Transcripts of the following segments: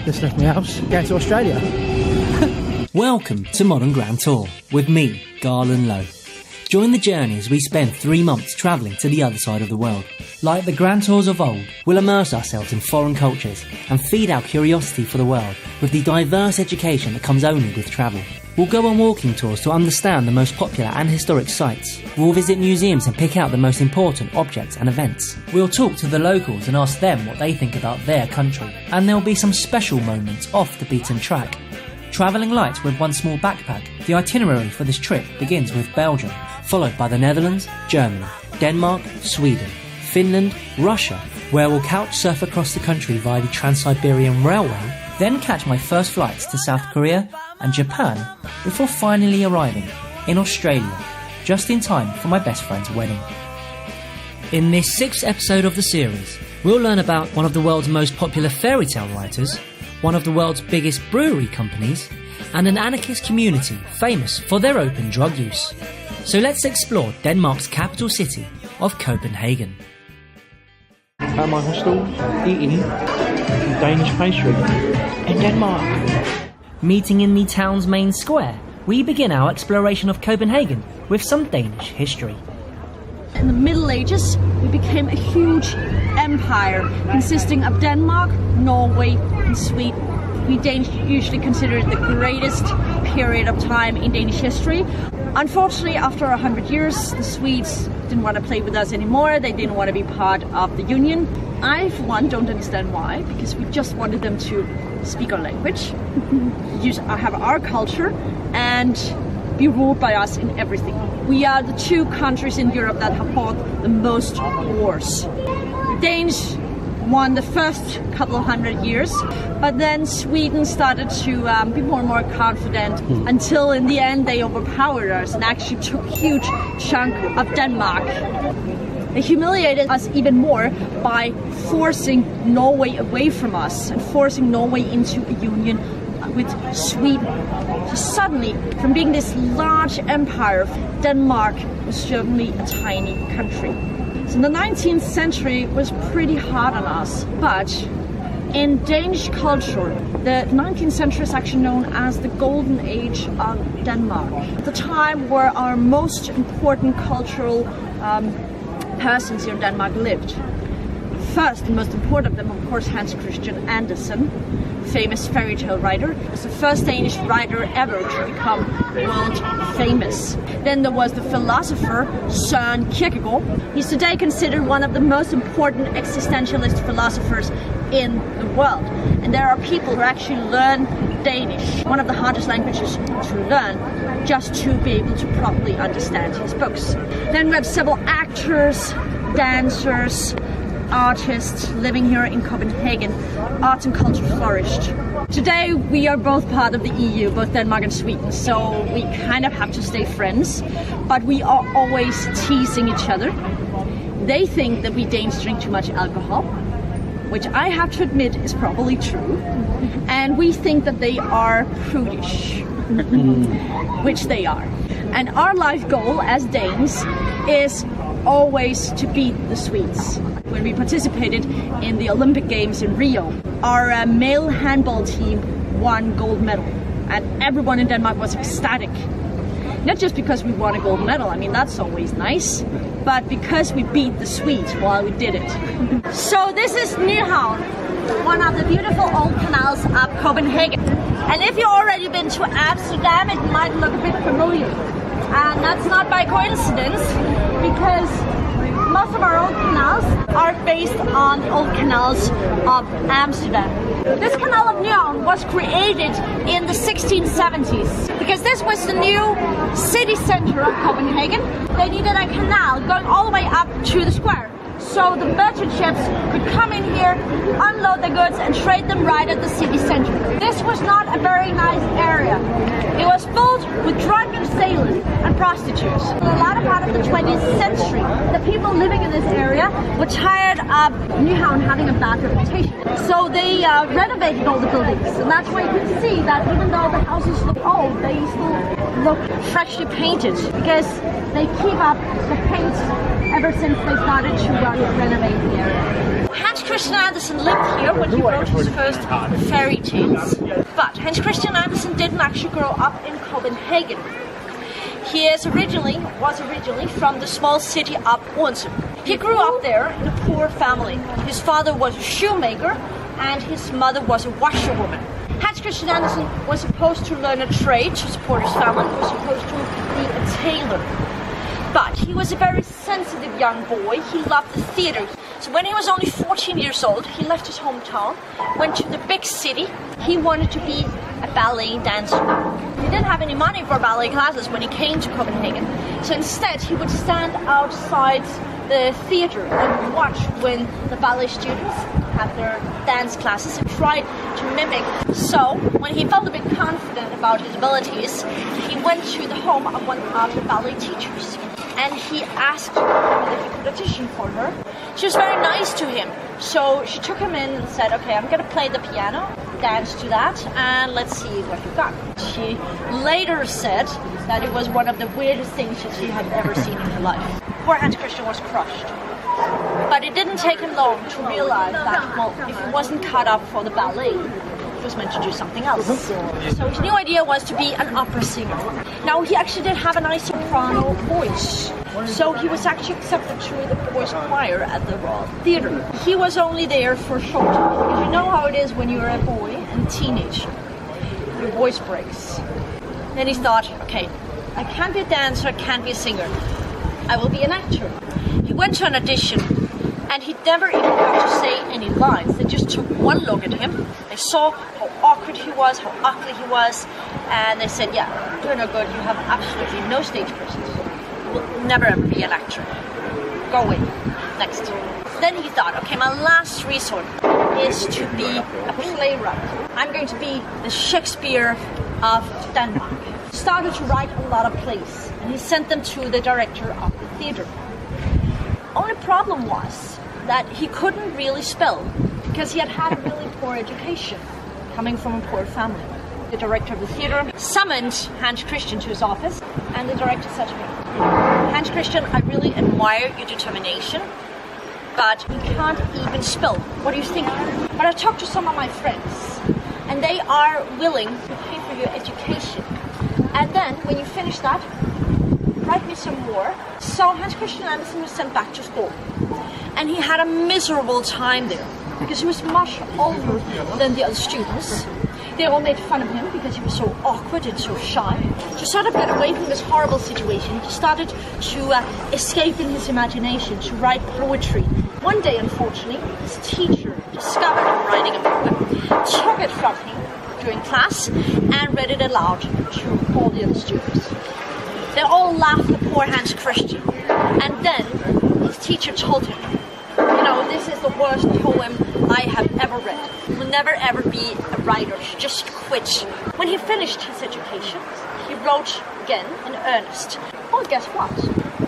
Just left my house, going to Australia. Welcome to Modern Grand Tour with me, Garland Lowe. Join the journey as we spend 3 months travelling to the other side of the world. Like the Grand Tours of old, we'll immerse ourselves in foreign cultures and feed our curiosity for the world with the diverse education that comes only with travel. We'll go on walking tours to understand the most popular and historic sites. We'll visit museums and pick out the most important objects and events. We'll talk to the locals and ask them what they think about their country. And there'll be some special moments off the beaten track. Travelling light with one small backpack, the itinerary for this trip begins with Belgium, followed by the Netherlands, Germany, Denmark, Sweden, Finland, Russia, where we'll couch surf across the country via the Trans-Siberian Railway, then catch my first flights to South Korea and Japan before finally arriving in Australia, just in time for my best friend's wedding. In this 6th episode of the series, we'll learn about one of the world's most popular fairy tale writers, one of the world's biggest brewery companies, and an anarchist community famous for their open drug use. So let's explore Denmark's capital city of Copenhagen. At my hostel, eating Danish pastry in Denmark. Meeting in the town's main square, we begin our exploration of Copenhagen with some Danish history. In the Middle Ages, we became a huge empire consisting of Denmark, Norway, and Sweden. We Danes usually consider it the greatest period of time in Danish history. Unfortunately, after 100 years, the Swedes didn't want to play with us anymore. They didn't want to be part of the Union. I, for one, don't understand why, because we just wanted them to speak our language, have our culture, and be ruled by us in everything. We are the 2 countries in Europe that have fought the most wars. The Danes won the first couple of 100 years, but then Sweden started to be more and more confident until in the end they overpowered us and actually took a huge chunk of Denmark. They humiliated us even more by forcing Norway away from us and forcing Norway into a union with Sweden. So suddenly, from being this large empire, Denmark was suddenly a tiny country. So the 19th century was pretty hard on us, but in Danish culture, the 19th century is actually known as the Golden Age of Denmark. The time where our most important cultural persons here in Denmark lived. First, the most important of them, of course, Hans Christian Andersen, famous fairy tale writer. He was the first Danish writer ever to become world famous. Then there was the philosopher Søren Kierkegaard. He's today considered one of the most important existentialist philosophers in the world. And there are people who actually learn Danish, one of the hardest languages to learn, just to be able to properly understand his books. Then we have several actors, dancers, artists living here in Copenhagen. Arts and culture flourished. Today we are both part of the EU, both Denmark and Sweden, so we kind of have to stay friends, but we are always teasing each other. They think that we Danes drink too much alcohol, which I have to admit is probably true, and we think that they are prudish, which they are. And our life goal as Danes is always to beat the Swedes. When we participated in the Olympic Games in Rio, our male handball team won gold medal, and everyone in Denmark was ecstatic. Not just because we won a gold medal, I mean that's always nice, but because we beat the Swedes while we did it. So this is Nyhavn, one of the beautiful old canals of Copenhagen. And if you've already been to Amsterdam, it might look a bit familiar. And that's not by coincidence, because most of our old canals are based on the old canals of Amsterdam. This canal of Nyhavn was created in the 1670s because this was the new city center of Copenhagen. They needed a canal going all the way up to the square, so the merchant ships could come in here, unload the goods and trade them right at the city center. This was not a very nice area. It was filled with drunken sailors and prostitutes. In the latter part of the 20th century, the people living in this area were tired of Nyhavn having a bad reputation. So they renovated all the buildings, and that's why you can see that even though the houses look old, they still look freshly painted because they keep up the paint ever since they started to renovate the area. Hans Christian Andersen lived here when he wrote his first fairy tales. But Hans Christian Andersen didn't actually grow up in Copenhagen. He was originally from the small city of Odense. He grew up there in a poor family. His father was a shoemaker and his mother was a washerwoman. Hans Christian Andersen was supposed to learn a trade to support his family. He was supposed to be a tailor. But he was a very sensitive young boy. He loved the theater. So when he was only 14 years old, he left his hometown, went to the big city. He wanted to be a ballet dancer. He didn't have any money for ballet classes when he came to Copenhagen. So instead, he would stand outside the theater and watch when the ballet students had their dance classes and tried to mimic. So when he felt a bit confident about his abilities, he went to the home of one of the ballet teachers. And he asked her if he could audition for her. She was very nice to him. So she took him in and said, okay, I'm going to play the piano, dance to that, and let's see what you got. She later said that it was one of the weirdest things that she had ever seen in her life. Poor Hans Christian was crushed. But it didn't take him long to realize that, well, if he wasn't cut up for the ballet, he was meant to do something else. So his new idea was to be an opera singer. Now, he actually did have a nice soprano voice. So he was actually accepted to the boys' choir at the Royal Theatre. He was only there for short, because you know how it is when you're a boy and a teenager. Your voice breaks. Then he thought, okay, I can't be a dancer, I can't be a singer. I will be an actor. He went to an audition, and he never even got to say any lines. They just took one look at him. They saw how awkward he was, how ugly he was, and they said, yeah, you're no good. You have absolutely no stage presence. You will never ever be an actor. Go away. Next. Then he thought, okay, my last resort is to be a playwright. I'm going to be the Shakespeare of Denmark. Started to write a lot of plays, and he sent them to the director of the theater. Only problem was that he couldn't really spell because he had had a really poor education coming from a poor family. The director of the theater summoned Hans Christian to his office, and the director said to me, Hans Christian, I really admire your determination, but you can't even spell. What do you think? But I talked to some of my friends, and they are willing to pay for your education. And then, when you finish that, write me some more. So Hans Christian Andersen was sent back to school. And he had a miserable time there, because he was much older than the other students. They all made fun of him because he was so awkward and so shy. To sort of get away from this horrible situation, he started to escape in his imagination, to write poetry. One day, unfortunately, his teacher discovered him writing a poem, took it from him during class, and read it aloud to all the other students. They all laughed at poor Hans Christian. And then his teacher told him, you know, this is the worst poem I have ever read. You will never ever be a writer. You just quit. When he finished his education, he wrote again in earnest. Well, guess what?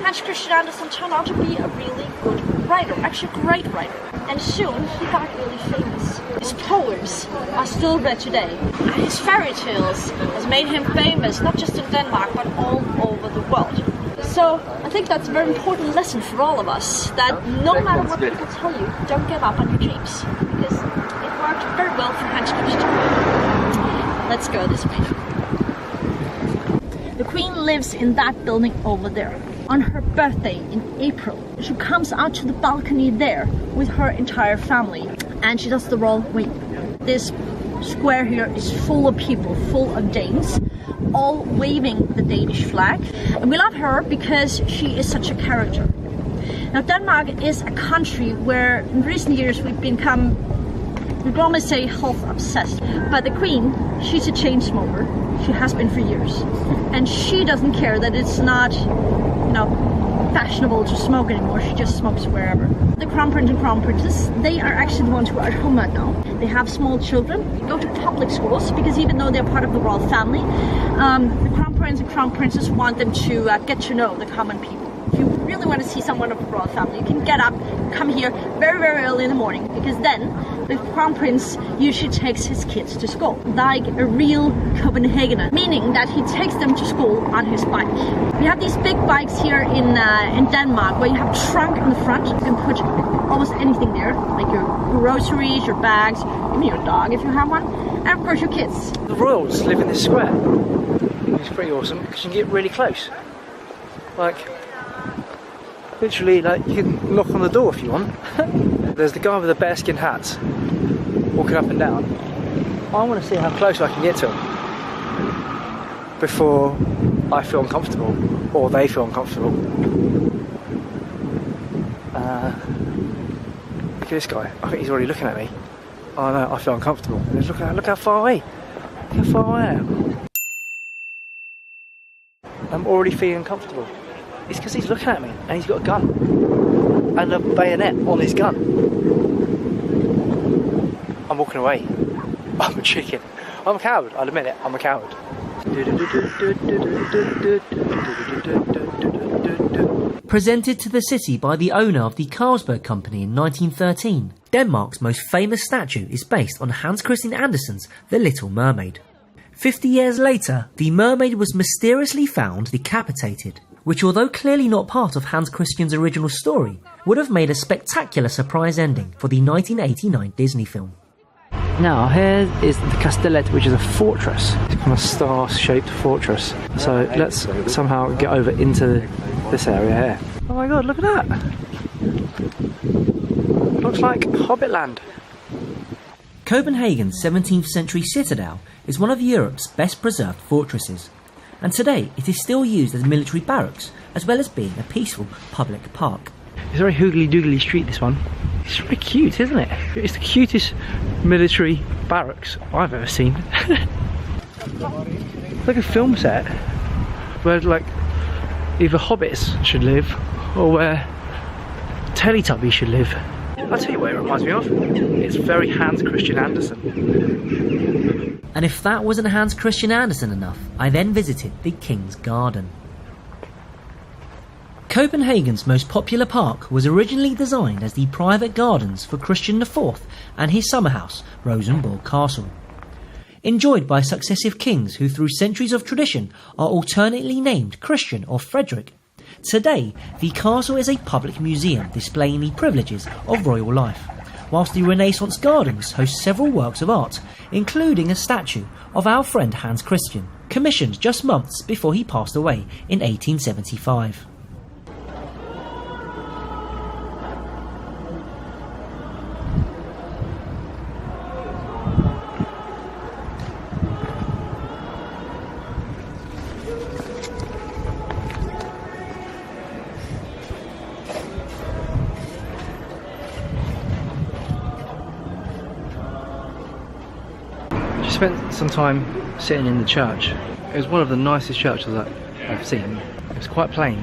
Hans Christian Andersen turned out to be a really good writer, actually a great writer. And soon he got really famous. His poems are still read today. And his fairy tales has made him famous, not just in Denmark, but all over the world. So I think that's a very important lesson for all of us, that no matter what people tell you, don't give up on your dreams, because it worked very well for Hans Christian. Let's go this way now. The Queen lives in that building over there. On her birthday in April, she comes out to the balcony there with her entire family, and she does the royal wave. This square here is full of people, full of Danes, all waving the Danish flag. And we love her because she is such a character. Now, Denmark is a country where in recent years we've become, we'd almost say, health obsessed. But the Queen, she's a chain smoker. She has been for years. And she doesn't care that it's not, you know, fashionable to smoke anymore. She just smokes wherever. The Crown Prince and Crown Princess, they are actually the ones who are at home right now. They have small children, they go to public schools, because even though they're part of the royal family, the Crown Prince and Crown Princess want them to get to know the common people. If you really want to see someone of the royal family, you can get up, come here very, very early in the morning, because then The crown prince usually takes his kids to school, like a real Copenhagener, meaning that he takes them to school on his bike. We have these big bikes here in Denmark where you have a trunk in the front. You can put almost anything there, like your groceries, your bags, even your dog if you have one, and of course your kids. The royals live in this square. It's pretty awesome because you can get really close. Like, literally, like, you can knock on the door if you want. There's the guy with the bearskin hat walking up and down. I want to see how close I can get to him before I feel uncomfortable, or they feel uncomfortable. Look at this guy. I think he's already looking at me. Oh no, I feel uncomfortable. Look how far away. Look how far away I am. I'm already feeling uncomfortable. It's because he's looking at me and he's got a gun and a bayonet on his gun. I'm walking away. I'm a chicken. I'm a coward, I'll admit it, I'm a coward. Presented to the city by the owner of the Carlsberg company in 1913, Denmark's most famous statue is based on Hans Christian Andersen's The Little Mermaid. 50 years later, the mermaid was mysteriously found decapitated, which, although clearly not part of Hans Christian's original story, would have made a spectacular surprise ending for the 1989 Disney film. Now, here is the Kastellet, which is a fortress. It's kind of star-shaped fortress. So let's somehow get over into this area here. Oh my god, look at that! Looks like Hobbitland. Copenhagen's 17th century Citadel is one of Europe's best preserved fortresses, and today it is still used as military barracks as well as being a peaceful public park. It's a very hoogly-doogly street, this one. It's very cute, isn't it? It's the cutest military barracks I've ever seen. Like a film set where, like, either hobbits should live or where Teletubbies should live. I'll tell you what it reminds me of. It's very Hans Christian Andersen. And if that wasn't Hans Christian Andersen enough, I then visited the King's Garden. Copenhagen's most popular park was originally designed as the private gardens for Christian IV and his summer house, Rosenborg Castle. Enjoyed by successive kings who through centuries of tradition are alternately named Christian or Frederick, today the castle is a public museum displaying the privileges of royal life, whilst the Renaissance gardens host several works of art, including a statue of our friend Hans Christian, commissioned just months before he passed away in 1875. Spent some time sitting in the church. It was one of the nicest churches that I've seen. It was quite plain,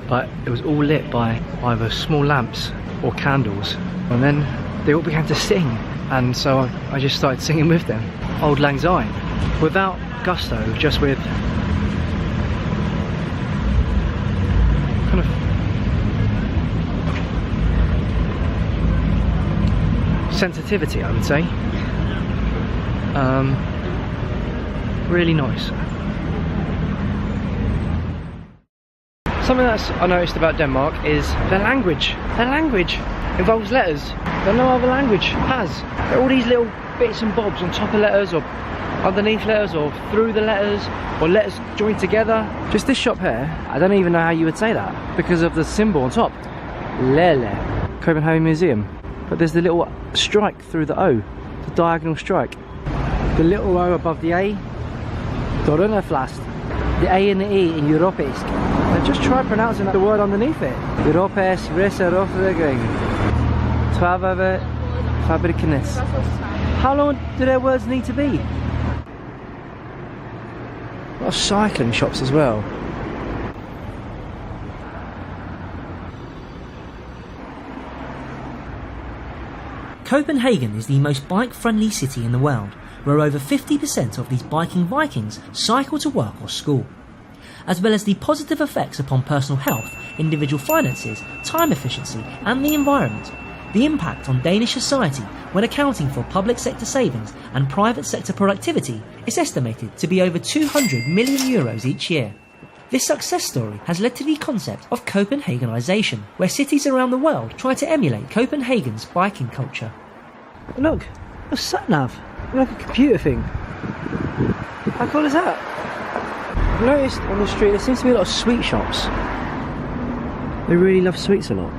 but it was all lit by either small lamps or candles. And then they all began to sing, and so I just started singing with them. Auld Lang Syne, without gusto, just with kind of sensitivity, I would say. Really nice. Something that I noticed about Denmark is their language. Their language involves letters that no other language has. There are all these little bits and bobs on top of letters, or underneath letters, or through the letters, or letters joined together. Just this shop here, I don't even know how you would say that because of the symbol on top. Lele. Copenhagen Museum. But there's the little strike through the O, the diagonal strike. The little O above the A, Dorunaflast. The A and the E in Europeisk. And just try pronouncing the word underneath it. Europeisk Reserofregering. Twaalfde Fabrikenis. How long do their words need to be? A lot of cycling shops as well. Copenhagen is the most bike-friendly city in the world, where over 50% of these biking Vikings cycle to work or school. As well as the positive effects upon personal health, individual finances, time efficiency and the environment, The impact on Danish society when accounting for public sector savings and private sector productivity is estimated to be over 200 million euros each year. This success story has led to the concept of Copenhagenization, where cities around the world try to emulate Copenhagen's biking culture. Look, a sat-nav, like a computer thing. How cool is that? I've noticed on the street there seems to be a lot of sweet shops. They really love sweets a lot.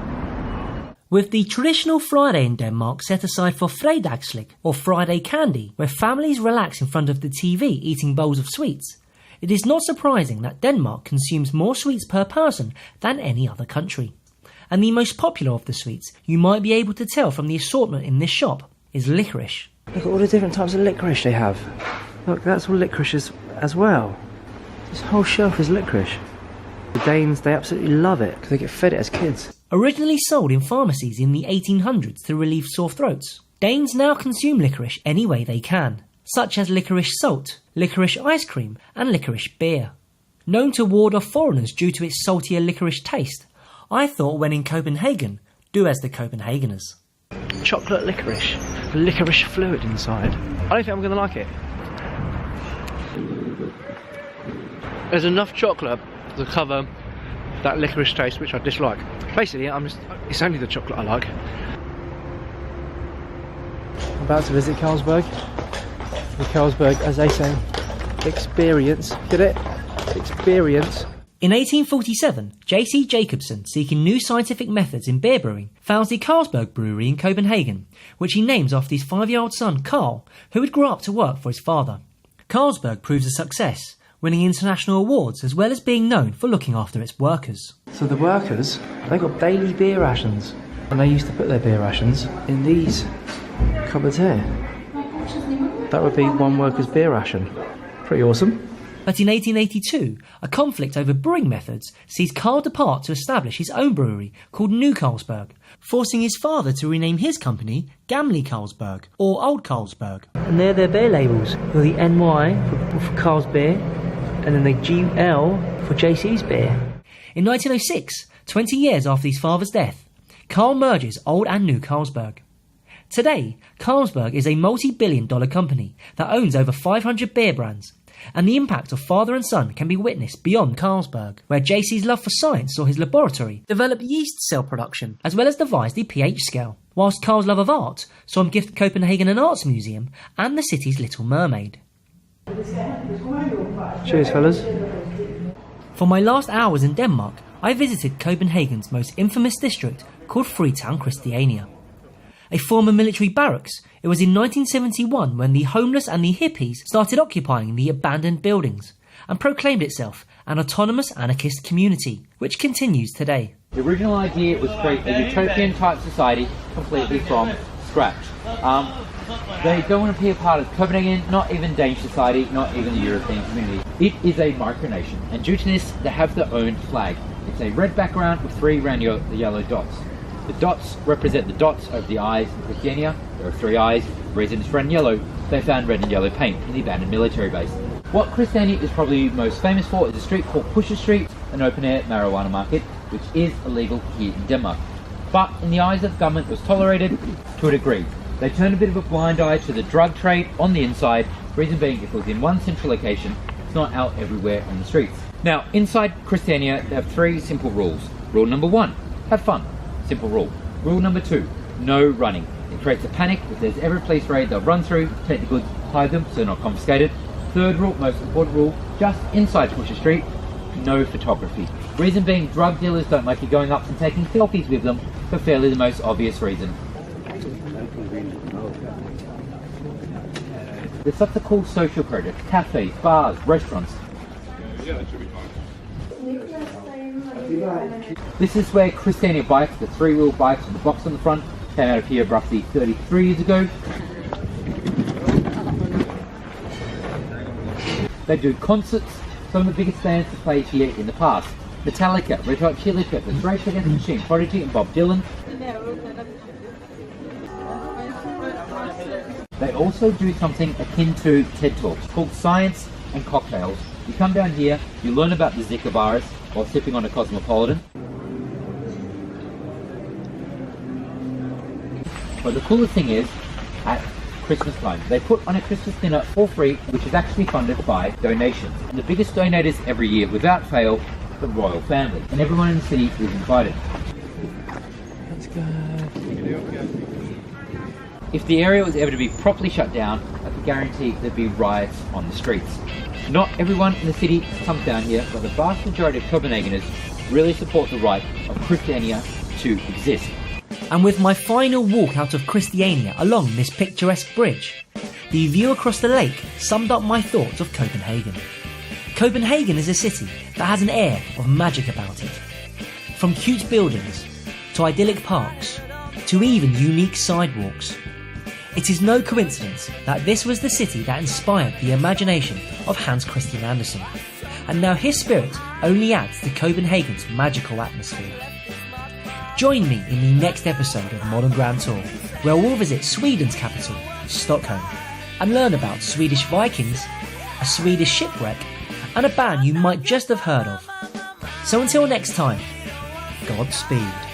With the traditional Friday in Denmark set aside for fredagslik, or Friday candy, where families relax in front of the TV eating bowls of sweets, it is not surprising that Denmark consumes more sweets per person than any other country. And the most popular of the sweets, you might be able to tell from the assortment in this shop, is licorice. Look at all the different types of licorice they have. Look, that's all licorice as well. This whole shelf is licorice. The Danes, they absolutely love it because they get fed it as kids. Originally sold in pharmacies in the 1800s to relieve sore throats, Danes now consume licorice any way they can, such as licorice salt, licorice ice cream and licorice beer. Known to ward off foreigners due to its saltier licorice taste, I thought when in Copenhagen, do as the Copenhageners. Chocolate licorice, licorice fluid inside. I don't think I'm going to like it. There's enough chocolate to cover that licorice taste which I dislike. Basically, it's only the chocolate I like. I'm about to visit Carlsberg. The Carlsberg, as they say, experience. Get it? Experience. In 1847, J.C. Jacobsen, seeking new scientific methods in beer brewing, founds the Carlsberg brewery in Copenhagen, which he names after his 5-year-old son, Carl, who would grow up to work for his father. Carlsberg proves a success, winning international awards as well as being known for looking after its workers. So the workers, they got daily beer rations, and they used to put their beer rations in these cupboards here. That would be one worker's beer ration. Pretty awesome. But in 1882, a conflict over brewing methods sees Carl depart to establish his own brewery called New Carlsberg, forcing his father to rename his company Gamle Carlsberg, or Old Carlsberg. And there are their beer labels, with the NY for Carl's beer, and then the GL for JC's beer. In 1906, 20 years after his father's death, Carl merges Old and New Carlsberg. Today, Carlsberg is a multi-billion-dollar company that owns over 500 beer brands, and the impact of father and son can be witnessed beyond Carlsberg, where JC's love for science saw his laboratory develop yeast cell production, as well as devise the pH scale, whilst Carl's love of art saw him gift Copenhagen an arts museum and the city's Little Mermaid. Cheers, fellas. For my last hours in Denmark, I visited Copenhagen's most infamous district called Freetown Christiania. A former military barracks, it was in 1971 when the homeless and the hippies started occupying the abandoned buildings and proclaimed itself an autonomous anarchist community, which continues today. The original idea was to create a utopian-type society completely from scratch. They don't want to be a part of Copenhagen, not even Danish society, not even the European community. It is a micronation, and due to this, they have their own flag. It's a red background with 3 round yellow dots. The dots represent the dots over the eyes in Christiania. There are 3 eyes. The reason it's red and yellow, they found red and yellow paint in the abandoned military base. What Christiania is probably most famous for is a street called Pusher Street, an open-air marijuana market, which is illegal here in Denmark. But in the eyes of the government, it was tolerated to a degree. They turned a bit of a blind eye to the drug trade on the inside, reason being if it was in one central location, it's not out everywhere on the streets. Now, inside Christiania, they have 3 simple rules. Rule number 1, have fun. Simple rule. Rule number 2, no running. It creates a panic. If there's ever a police raid, they'll run through, take the goods, hide them so they're not confiscated. 3rd rule, most important rule, just inside Pusher Street, no photography. Reason being, drug dealers don't like you going up and taking selfies with them for fairly the most obvious reason. There's such a cool social projects, cafes, bars, restaurants. This is where Christiania bikes, the 3-wheel bikes with the box on the front, came out of here roughly 33 years ago. They do concerts, some of the biggest bands to play here in the past. Metallica, Red Hot Chili Peppers, Rage Against the Machine, Prodigy and Bob Dylan. They also do something akin to TED Talks called Science and Cocktails. You come down here, you learn about the Zika virus while sipping on a Cosmopolitan. But the coolest thing is, at Christmas time, they put on a Christmas dinner for free, which is actually funded by donations. And the biggest donators every year, without fail, the royal family. And everyone in the city is invited. Let's go. If the area was ever to be properly shut down, I can guarantee there'd be riots on the streets. Not everyone in the city comes down here, but the vast majority of Copenhageners really support the right of Christiania to exist. And with my final walk out of Christiania along this picturesque bridge, the view across the lake summed up my thoughts of Copenhagen. Copenhagen is a city that has an air of magic about it. From cute buildings, to idyllic parks, to even unique sidewalks. It is no coincidence that this was the city that inspired the imagination of Hans Christian Andersen, and now his spirit only adds to Copenhagen's magical atmosphere. Join me in the next episode of Modern Grand Tour, where we'll visit Sweden's capital, Stockholm, and learn about Swedish Vikings, a Swedish shipwreck, and a band you might just have heard of. So until next time, Godspeed.